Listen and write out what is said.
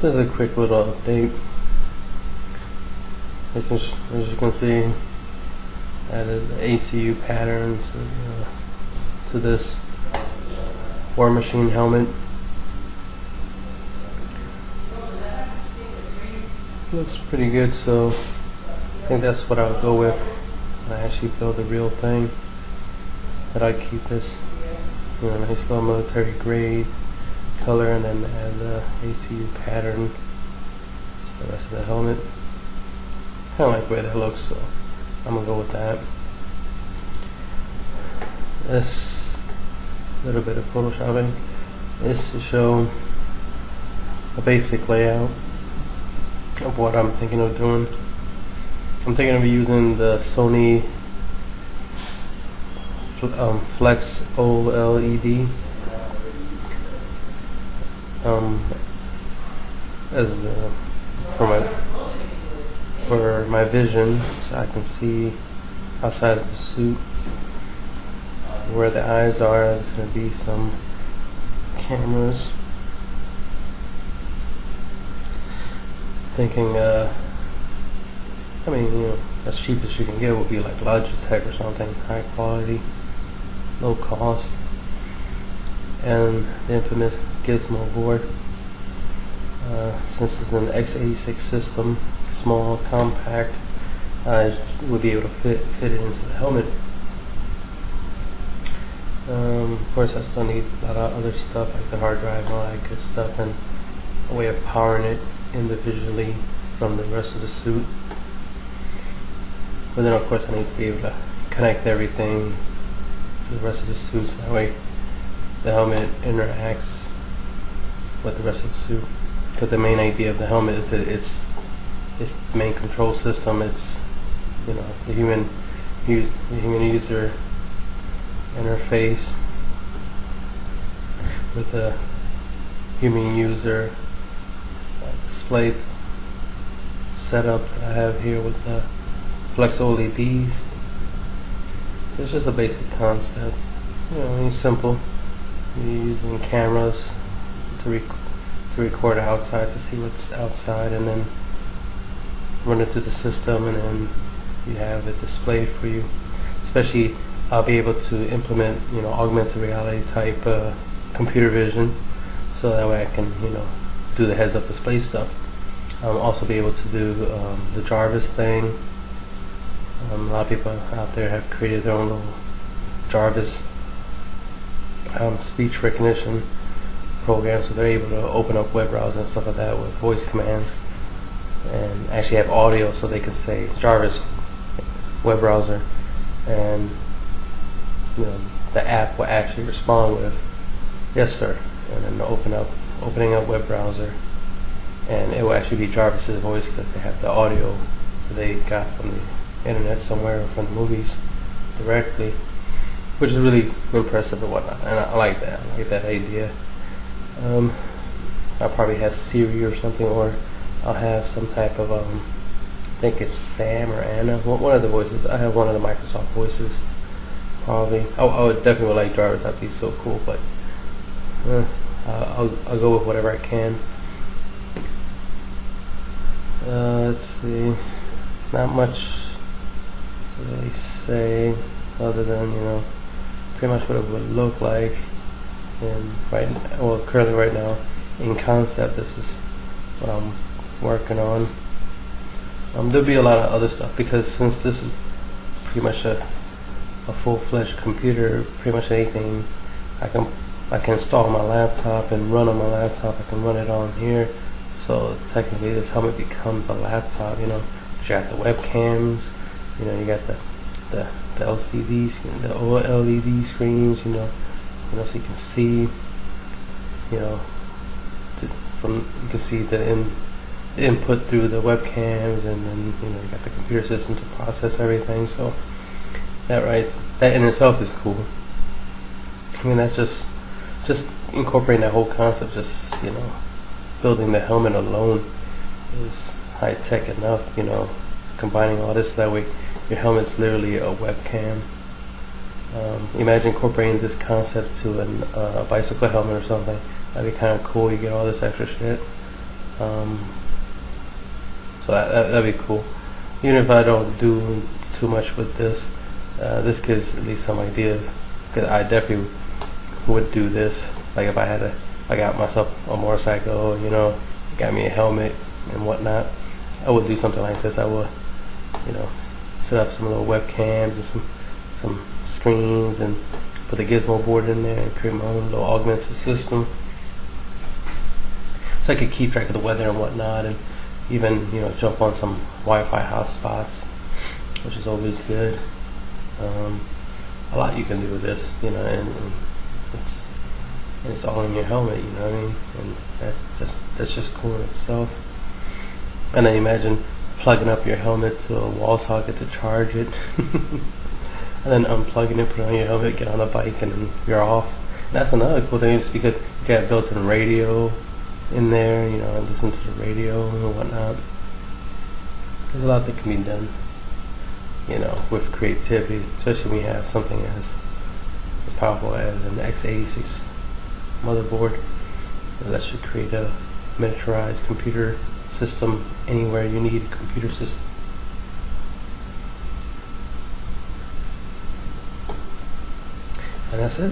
This is a quick little update. As you can see, added the ACU pattern to this Warmachine helmet. Looks pretty good, so I think that's what I'll go with when I actually build the real thing. But I keep this, nice little military grade color, and then add the ACU pattern to the rest of the helmet. Kind of like the way that looks, so I'm gonna go with that. This little bit of photoshopping is to show a basic layout of what I'm thinking of doing. I'm thinking of using the Sony Flex OLED as the for my vision, so I can see outside of the suit where the eyes are. There's going to be some cameras. Thinking, as cheap as you can get would be like Logitech or something, high quality, low cost, and the infamous Gizmo board. Since it's an x86 system, small, compact, would be able to fit it into the helmet. Of course, I still need a lot of other stuff like the hard drive and all that good stuff, and a way of powering it individually from the rest of the suit. But then of course I need to be able to connect everything to the rest of the suit, so that way the helmet interacts with the rest of the suit. Because the main idea of the helmet is that it's the main control system. It's the human user interface with the human user display setup that I have here with the Flex OLEDs. So it's just a basic concept. It's simple. You're using cameras to record outside, to see what's outside, and then run it through the system, and then you have it displayed for you. Especially, I'll be able to implement augmented reality type computer vision, so that way I can do the heads-up display stuff. Also be able to do the Jarvis thing. A lot of people out there have created their own little Jarvis speech recognition program, so they're able to open up web browsers and stuff like that with voice commands, and actually have audio, so they can say Jarvis web browser, and the app will actually respond with yes sir, and then opening up web browser, and it will actually be Jarvis's voice because they have the audio that they got from the internet somewhere, or from the movies directly, which is really impressive and whatnot. And I like that. I like that idea. I'll probably have Siri or something, or I'll have some type of I think it's Sam or Anna, one of the voices. I have one of the Microsoft voices probably. I would definitely like Jarvis. That'd be so cool, but I'll go with whatever I can. Let's see, not much to really say other than pretty much what it would look like. And currently right now in concept, this is what I'm working on. There'll be a lot of other stuff, because since this is pretty much a full-fledged computer, pretty much anything I can install on my laptop and run on my laptop. I can run it on here. So technically this helmet becomes a laptop. You got the webcams, you got the LCDs, the OLED screens, so you can see, you can see the input through the webcams, and then you got the computer system to process everything. So that in itself is cool. That's just incorporating that whole concept. Just building the helmet alone is high tech enough. Combining all this, that way your helmet's literally a webcam. Imagine incorporating this concept to a bicycle helmet or something. That'd be kind of cool. You get all this extra shit. So that'd be cool. Even if I don't do too much with this, this gives at least some ideas. Cause I definitely would do this. Like if I got myself a motorcycle, you know, got me a helmet and whatnot, I would do something like this. I would, you know, set up some little webcams and some screens and put the gizmo board in there and create my own little augmented system. So I could keep track of the weather and whatnot, and even, you know, jump on some Wi-Fi hotspots, which is always good. A lot you can do with this, you know, and it's all in your helmet, you know what I mean? And that's just cool in itself. And then imagine plugging up your helmet to a wall socket to charge it, and then unplugging it, put it on your helmet, get on a bike, and then you're off. And that's another cool thing, is because you got a built-in radio in there, you know, and listen to the radio and whatnot. There's a lot that can be done, you know, with creativity, especially when you have something as powerful as an x86 motherboard. That should create a miniaturized computer system anywhere you need a computer system. And that's it.